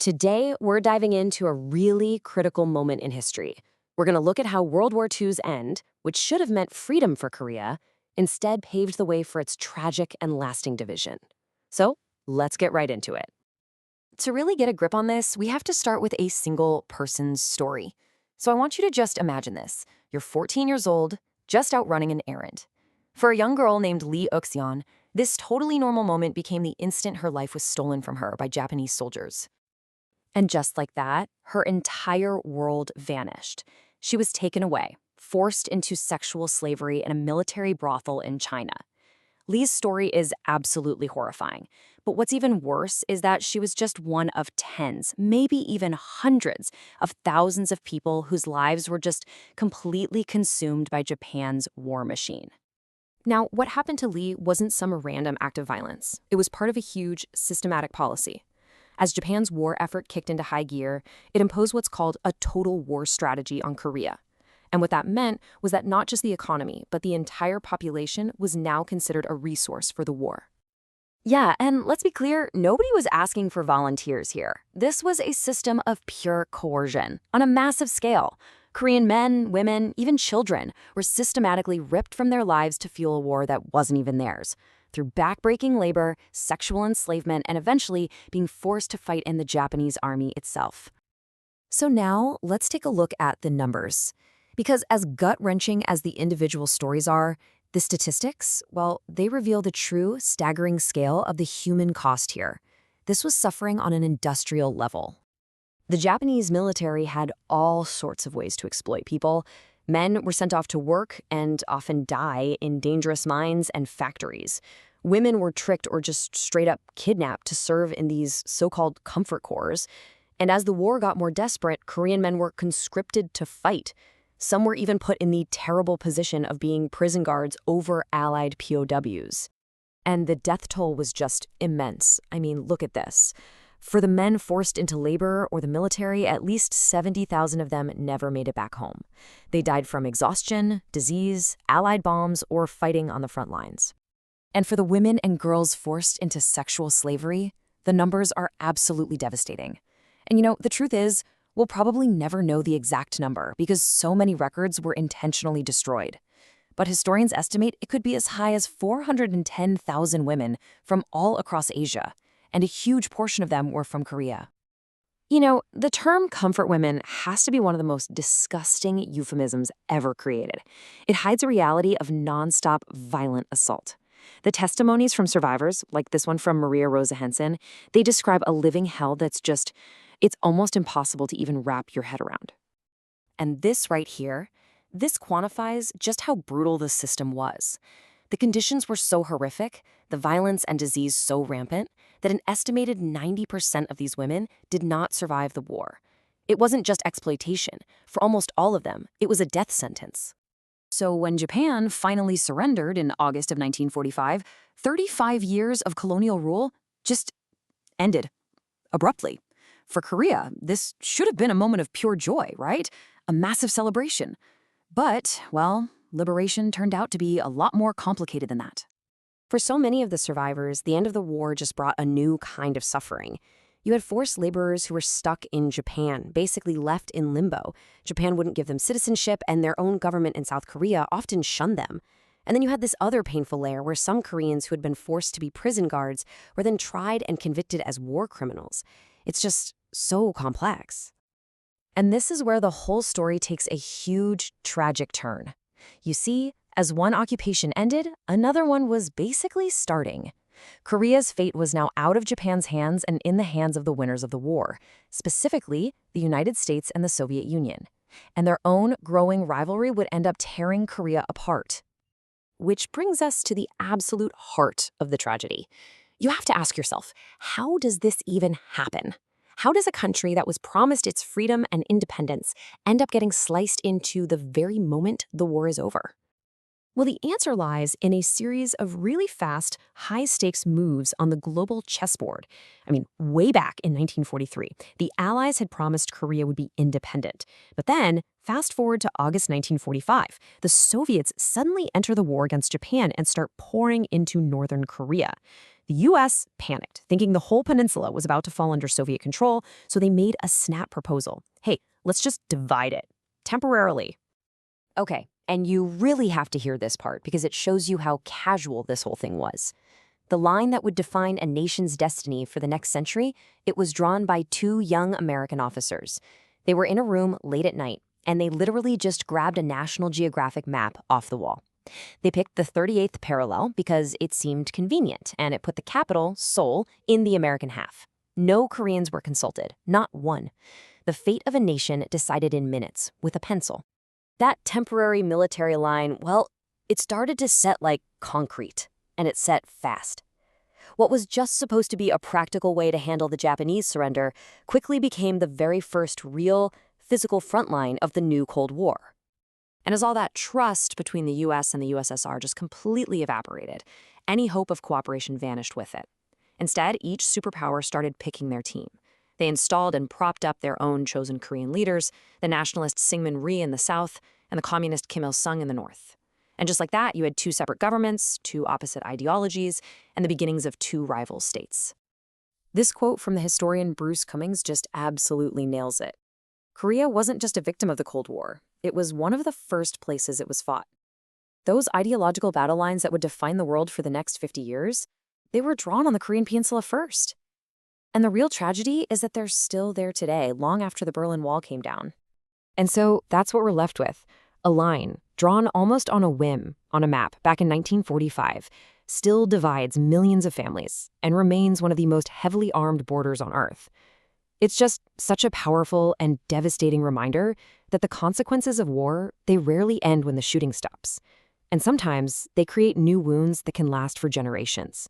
Today, we're diving into a really critical moment in history. We're going to look at how World War II's end, which should have meant freedom for Korea, instead paved the way for its tragic and lasting division. So, let's get right into it. To really get a grip on this, we have to start with a single person's story. So I want you to just imagine this. You're 14 years old, just out running an errand. For a young girl named Lee Uxian, this totally normal moment became the instant her life was stolen from her by Japanese soldiers. And just like that, her entire world vanished. She was taken away, forced into sexual slavery in a military brothel in China. Lee's story is absolutely horrifying. But what's even worse is that she was just one of tens, maybe even hundreds of thousands of people whose lives were just completely consumed by Japan's war machine. Now, what happened to Lee wasn't some random act of violence. It was part of a huge, systematic policy. As Japan's war effort kicked into high gear, it imposed what's called a total war strategy on Korea. And what that meant was that not just the economy, but the entire population was now considered a resource for the war. Yeah, and let's be clear, nobody was asking for volunteers here. This was a system of pure coercion on a massive scale. Korean men, women, even children were systematically ripped from their lives to fuel a war that wasn't even theirs, through backbreaking labor, sexual enslavement, and eventually being forced to fight in the Japanese army itself. So now, let's take a look at the numbers. Because as gut-wrenching as the individual stories are, the statistics, well, they reveal the true, staggering scale of the human cost here. This was suffering on an industrial level. The Japanese military had all sorts of ways to exploit people. Men were sent off to work and often die in dangerous mines and factories. Women were tricked or just straight up kidnapped to serve in these so-called comfort corps. And as the war got more desperate, Korean men were conscripted to fight. Some were even put in the terrible position of being prison guards over Allied POWs. And the death toll was just immense. I mean, look at this. For the men forced into labor or the military, at least 70,000 of them never made it back home. They died from exhaustion, disease, Allied bombs, or fighting on the front lines. And for the women and girls forced into sexual slavery, the numbers are absolutely devastating. And the truth is, we'll probably never know the exact number because so many records were intentionally destroyed. But historians estimate it could be as high as 410,000 women from all across Asia, and a huge portion of them were from Korea. The term comfort women has to be one of the most disgusting euphemisms ever created. It hides a reality of nonstop violent assault. The testimonies from survivors, like this one from Maria Rosa Henson, they describe a living hell that's it's almost impossible to even wrap your head around. And this right here, this quantifies just how brutal the system was. The conditions were so horrific, the violence and disease so rampant, that an estimated 90% of these women did not survive the war. It wasn't just exploitation. For almost all of them, it was a death sentence. So when Japan finally surrendered in August of 1945, 35 years of colonial rule just ended abruptly. For Korea, this should have been a moment of pure joy, right? A massive celebration. But, well, liberation turned out to be a lot more complicated than that. For so many of the survivors, the end of the war just brought a new kind of suffering. You had forced laborers who were stuck in Japan, basically left in limbo. Japan wouldn't give them citizenship, and their own government in South Korea often shunned them. And then you had this other painful layer where some Koreans who had been forced to be prison guards were then tried and convicted as war criminals. It's just so complex. And this is where the whole story takes a huge, tragic turn. You see, as one occupation ended, another one was basically starting. Korea's fate was now out of Japan's hands and in the hands of the winners of the war, specifically the United States and the Soviet Union. And their own growing rivalry would end up tearing Korea apart. Which brings us to the absolute heart of the tragedy. You have to ask yourself, how does this even happen? How does a country that was promised its freedom and independence end up getting sliced into the very moment the war is over? Well, the answer lies in a series of really fast, high-stakes moves on the global chessboard. Way back in 1943, the Allies had promised Korea would be independent. But then, fast forward to August 1945, the Soviets suddenly enter the war against Japan and start pouring into northern Korea. The US panicked, thinking the whole peninsula was about to fall under Soviet control, so they made a snap proposal. Hey, let's just divide it, temporarily. Okay, and you really have to hear this part because it shows you how casual this whole thing was. The line that would define a nation's destiny for the next century, it was drawn by two young American officers. They were in a room late at night, and they literally just grabbed a National Geographic map off the wall. They picked the 38th parallel because it seemed convenient, and it put the capital, Seoul, in the American half. No Koreans were consulted, not one. The fate of a nation decided in minutes, with a pencil. That temporary military line, well, it started to set like concrete, and it set fast. What was just supposed to be a practical way to handle the Japanese surrender quickly became the very first real, physical front line of the new Cold War. And as all that trust between the US and the USSR just completely evaporated, any hope of cooperation vanished with it. Instead, each superpower started picking their team. They installed and propped up their own chosen Korean leaders, the nationalist Syngman Rhee in the south and the communist Kim Il-sung in the north. And just like that, you had two separate governments, two opposite ideologies, and the beginnings of two rival states. This quote from the historian Bruce Cummings just absolutely nails it. Korea wasn't just a victim of the Cold War. It was one of the first places it was fought. Those ideological battle lines that would define the world for the next 50 years, they were drawn on the Korean Peninsula first. And the real tragedy is that they're still there today, long after the Berlin Wall came down. And so that's what we're left with. A line, drawn almost on a whim on a map back in 1945, still divides millions of families and remains one of the most heavily armed borders on Earth. It's just such a powerful and devastating reminder that the consequences of war, they rarely end when the shooting stops. And sometimes they create new wounds that can last for generations.